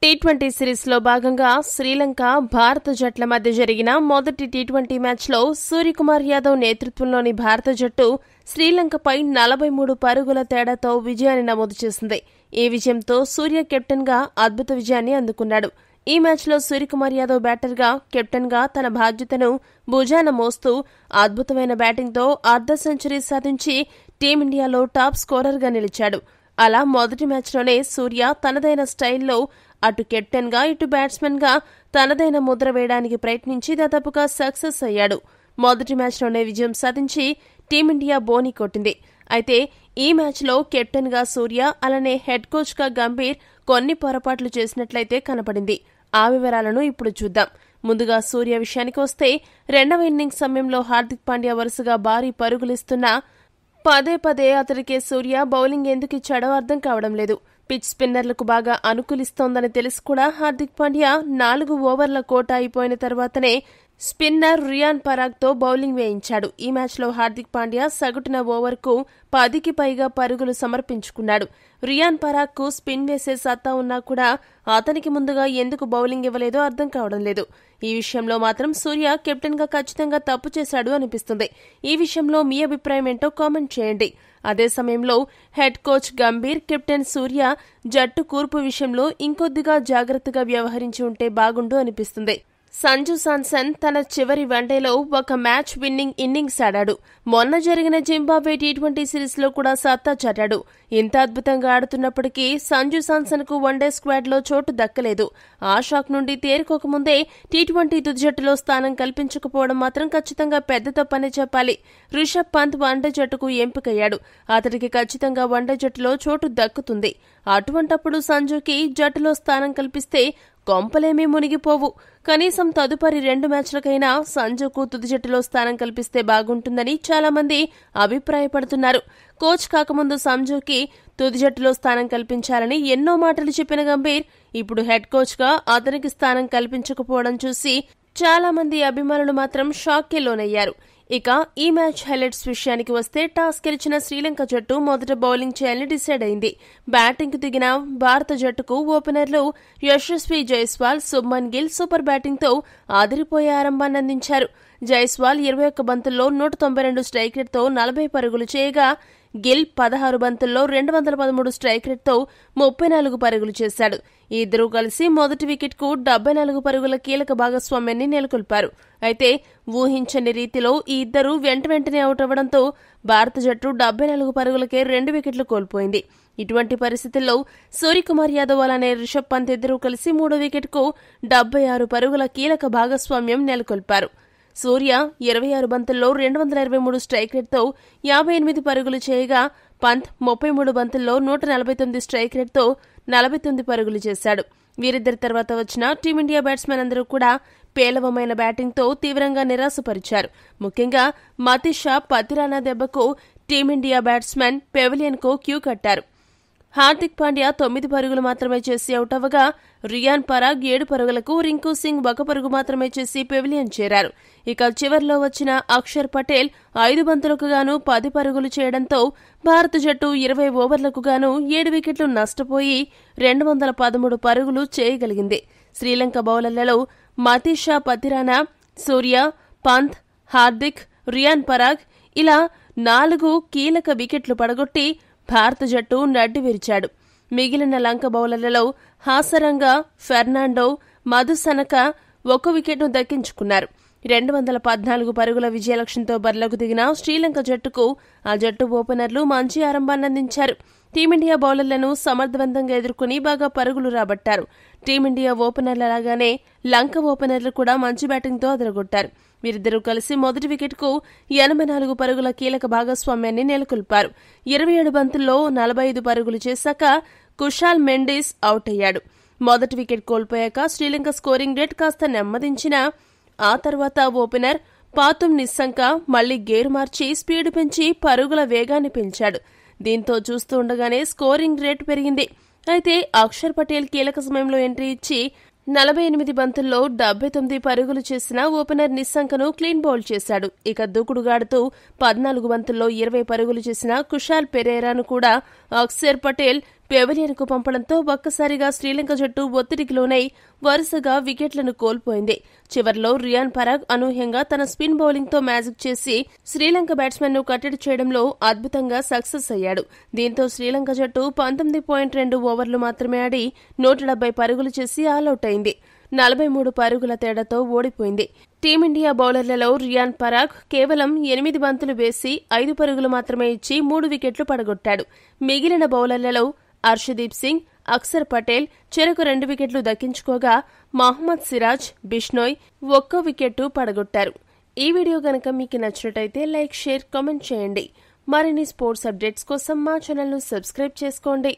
T20 సిరీస్లో భాగంగా శ్రీలంక, భారత జట్ల మధ్య జరిగిన మొదటి టీ20 మ్యాచ్లో సూర్యకుమార్ యాదవ్ నేతృత్వంలోని భారత జట్టు శ్రీలంకపై 43 పరుగుల తేడాతో విజయాన్ని నమోదు చేసింది. ఈ విజయంతో సూర్య కెప్టెన్గా అద్భుత విజయాన్ని అందుకున్నాడు. ఈ మ్యాచ్లో సూర్యకుమార్ యాదవ్ బ్యాటర్గా, కెప్టెన్గా తన బాధ్యతను భుజాన మోస్తూ అద్భుతమైన బ్యాటింగ్తో అర్ధ సెంచరీ సాధించి టీమిండియాలో టాప్ స్కోరర్గా నిలిచాడు. అలా మొదటి మ్యాచ్లోనే సూర్య తనదైన స్టైల్లో అటు కెప్టెన్గా ఇటు బ్యాట్స్మెన్గా తనదైన ముద్ర వేయడానికి ప్రయత్నించి దాదాపుగా సక్సెస్ అయ్యాడు. మొదటి మ్యాచ్లోనే విజయం సాధించి టీమిండియా బోని కొట్టింది. అయితే ఈ మ్యాచ్లో కెప్టెన్గా సూర్య, అలానే హెడ్ కోచ్గా గంభీర్ కొన్ని పొరపాట్లు చేసినట్లయితే కనపడింది. ఆ వివరాలను ఇప్పుడు చూద్దాం. ముందుగా సూర్య విషయానికి వస్తే రెండవ ఇన్నింగ్స్ సమయంలో హార్దిక్ పాండ్యా వరుసగా భారీ పరుగులిస్తున్నా పదే అతడికే సూర్య బౌలింగ్ ఎందుకు ఇచ్చాడో అర్థం కావడం లేదు. పిచ్ స్పిన్నర్లకు బాగా అనుకూలిస్తోందని తెలిసి కూడా హార్దిక్ పాండ్యా 4 ఓవర్ల కోట అయిపోయిన తర్వాతనే స్పిన్నర్ రియాన్ పరాగ్తో బౌలింగ్ వేయించాడు. ఈ మ్యాచ్లో హార్దిక్ పాండ్యా సగటున ఓవర్కు 10కి పైగా పరుగులు సమర్పించుకున్నాడు. రియాన్ పరాగ్కు స్పిన్ వేసే సత్తా ఉన్నా కూడా అతనికి ముందుగా ఎందుకు బౌలింగ్ ఇవ్వలేదో అర్థం కావడం లేదు. ఈ విషయంలో మాత్రం సూర్య కెప్టెన్గా ఖచ్చితంగా తప్పు చేశాడు అనిపిస్తుంది. ఈ విషయంలో మీ అభిప్రాయం ఏంటో కామెంట్ చేయండి. అదే సమయంలో హెడ్ కోచ్ గంభీర్, కెప్టెన్ సూర్య జట్టు కూర్పు విషయంలో ఇంకొద్దిగా జాగ్రత్తగా వ్యవహరించి ఉంటే బాగుండు అనిపిస్తుంది. సంజు శాంసన్ తన చివరి వన్డేలో ఒక మ్యాచ్ విన్నింగ్ ఇన్నింగ్స్ ఆడాడు. మొన్న జరిగిన జింబాబ్వే టీ20 సిరీస్లో కూడా సత్తా చాటాడు. ఇంత అద్భుతంగా ఆడుతున్నప్పటికీ సంజు శాంసన్కు వన్డే స్క్వాడ్లో చోటు దక్కలేదు. ఆ షాక్ నుండి తేరుకోకముందే టీ20 తుది జట్టులో స్థానం కల్పించకపోవడం మాత్రం ఖచ్చితంగా పెద్ద తప్పనే చెప్పాలి. రిషబ్ పంత్ వన్డే జట్టుకు ఎంపికయ్యాడు. అతడికి ఖచ్చితంగా వన్డే జట్టులో చోటు దక్కుతుంది. అటువంటప్పుడు సంజుకి జట్టులో స్థానం కల్పిస్తే కొంపలేమీ మునిగిపోవు. కనీసం తదుపరి 2 మ్యాచ్లకైనా సంజుకు తుది జట్టులో స్థానం కల్పిస్తే బాగుంటుందని చాలా మంది అభిప్రాయపడుతున్నారు. కోచ్ కాకముందు సంజుకి తుది జట్టులో స్థానం కల్పించాలని ఎన్నో మాటలు చెప్పిన గంభీర్ ఇప్పుడు హెడ్ కోచ్గా అతనికి స్థానం కల్పించకపోవడం చూసి చాలా మంది అభిమానులు మాత్రం షాక్కి లోనయ్యారు. ఇక ఈ మ్యాచ్ హైలైట్స్ విషయానికి వస్తే టాస్ గెలిచిన శ్రీలంక జట్టు మొదట బౌలింగ్ చేయాలని డిసైడ్ అయింది. బ్యాటింగ్కు దిగిన భారత జట్టుకు ఓపెనర్లు యశస్వి జైస్వాల్, శుభ్మన్ గిల్ సూపర్ బ్యాటింగ్తో ఆదిరిపోయే ఆరంభాన్ని అందించారు. జైస్వాల్ 21 బంతుల్లో 192 స్ట్రైక్ రేట్తో 40 పరుగులు చేయగా, గిల్ 16 బంతుల్లో 213 స్ట్రైక్ రేట్తో 34 పరుగులు చేశాడు. ఈ ఇద్దరూ కలిసి మొదటి వికెట్కు 74 పరుగుల కీలక భాగస్వామ్యాన్ని నెలకొల్పారు. అయితే ఊహించని రీతిలో ఈ ఇద్దరూ వెంటనే అవుట్ అవ్వడంతో భారత జట్టు 74 పరుగులకే 2 వికెట్లు కోల్పోయింది. ఇటువంటి పరిస్థితుల్లో సూర్యకుమార్ యాదవ్ అలానే రిషబ్ పంత్ ఇద్దరూ కలిసి 3వ వికెట్కు 76 పరుగుల కీలక భాగస్వామ్యం నెలకొల్పారు. సూర్య 26 బంతుల్లో 223 స్ట్రైక్ రేట్తో 58 పరుగులు చేయగా, పంత్ 33 బంతుల్లో 149 స్ట్రైక్ రేట్తో 49 పరుగులు చేశాడు. వీరిద్దరి తర్వాత వచ్చిన టీమిండియా బ్యాట్స్మెన్ అందరూ కూడా పేలవమైన బ్యాటింగ్తో తీవ్రంగా నిరాశపరిచారు. ముఖ్యంగా మతిషా పతిరానా దెబ్బకు టీమిండియా బ్యాట్స్మెన్ పెవిలియన్కు క్యూ కట్టారు. హార్దిక్ పాండ్యా 9 పరుగులు మాత్రమే చేసి అవుట్ అవ్వగా, రియాన్ పరాగ్ 7 పరుగులకు, రింకు సింగ్ 1 పరుగు మాత్రమే చేసి పెవిలియన్ చేరారు. ఇక చివర్లో వచ్చిన అక్షర్ పటేల్ 5 బంతులకు గాను 10 పరుగులు చేయడంతో భారత జట్టు 20 ఓవర్లకు గాను 7 వికెట్లు నష్టపోయి 213 పరుగులు చేయగలిగింది. శ్రీలంక బౌలర్లలో మతిషా పతిరానా, సూర్య, పంత్, హార్దిక్, రియాన్ పరాగ్ ఇలా 4 కీలక వికెట్లు పడగొట్టి భారత జట్టు నడ్డి విరిచాడు. మిగిలిన లంక బౌలర్లలో హాసరంగ, ఫెర్నాండో, మధుసనక 1 వికెట్ను దక్కించుకున్నారు. 214 పరుగుల విజయ లక్ష్యంతో బరిలోకి దిగిన శ్రీలంక జట్టుకు ఆ జట్టు ఓపెనర్లు మంచి ఆరంభాన్నందించారు. టీమిండియా బౌలర్లను సమర్థవంతంగా ఎదుర్కొని బాగా పరుగులు రాబట్టారు. టీమిండియా ఓపెనర్లలాగానే లంక ఓపెనర్లు కూడా మంచి బ్యాటింగ్తో అదరగొట్టారు. వీరిద్దరూ కలిసి మొదటి వికెట్కు 84 పరుగుల కీలక భాగస్వామ్యాన్ని నెలకొల్పారు. 27 బంతుల్లో 45 పరుగులు చేశాక కుషాల్ మెండిస్ అవుట్ అయ్యాడు. మొదటి వికెట్ కోల్పోయాక శ్రీలంక స్కోరింగ్ రేట్ కాస్త నెమ్మదించినా ఆ తర్వాత ఓపెనర్ పాతుమ్ నిస్సంక మళ్లీ గేరు మార్చి స్పీడ్ పెంచి పరుగుల వేగాన్ని పెంచాడు. దీంతో చూస్తూ ఉండగానే స్కోరింగ్ రేటు పెరిగింది. అయితే అక్షర్ పటేల్ కీలక సమయంలో ఎంట్రీ ఇచ్చి 48 బంతుల్లో 79 పరుగులు చేసిన ఓపెనర్ నిస్సంకను క్లీన్ బౌల్ చేశాడు. ఇక దూకుడుగాడుతూ 14 బంతుల్లో 20 పరుగులు చేసిన కుషాల్ పెరేరాను కూడా అక్షర్ పటేల్ పెవిలియన్కు పంపడంతో ఒక్కసారిగా శ్రీలంక జట్టు ఒత్తిడికి లోనై వరుసగా వికెట్లను కోల్పోయింది. చివర్లో రియాన్ పరాగ్ అనూహ్యంగా తన స్పిన్ బౌలింగ్తో మ్యాజిక్ చేసి శ్రీలంక బ్యాట్స్మెన్ను కట్టడి చేయడంలో అద్భుతంగా సక్సెస్ అయ్యాడు. దీంతో శ్రీలంక జట్టు 19.2 ఓవర్లు మాత్రమే ఆడి 170 పరుగులు చేసి ఆలౌట్ అయింది. 43 పరుగుల తేడాతో ఓడిపోయింది. టీమిండియా బౌలర్లలో రియాన్ పరాగ్ కేవలం 8 బంతులు వేసి 5 పరుగులు మాత్రమే ఇచ్చి 3 వికెట్లు పడగొట్టాడు. మిగిలిన బౌలర్లలో అర్షదీప్ సింగ్, అక్సర్ పటేల్ చెరకు 2 వికెట్లు దక్కించుకోగా మహమ్మద్ సిరాజ్, బిష్నోయ్ 1 వికెట్టు పడగొట్టారు. ఈ వీడియో గనక మీకు నచ్చినట్టయితే లైక్, షేర్, కామెంట్ చేయండి. మరిన్ని స్పోర్ట్స్ అప్డేట్స్ కోసం మా ఛానల్ను సబ్స్క్రైబ్ చేసుకోండి.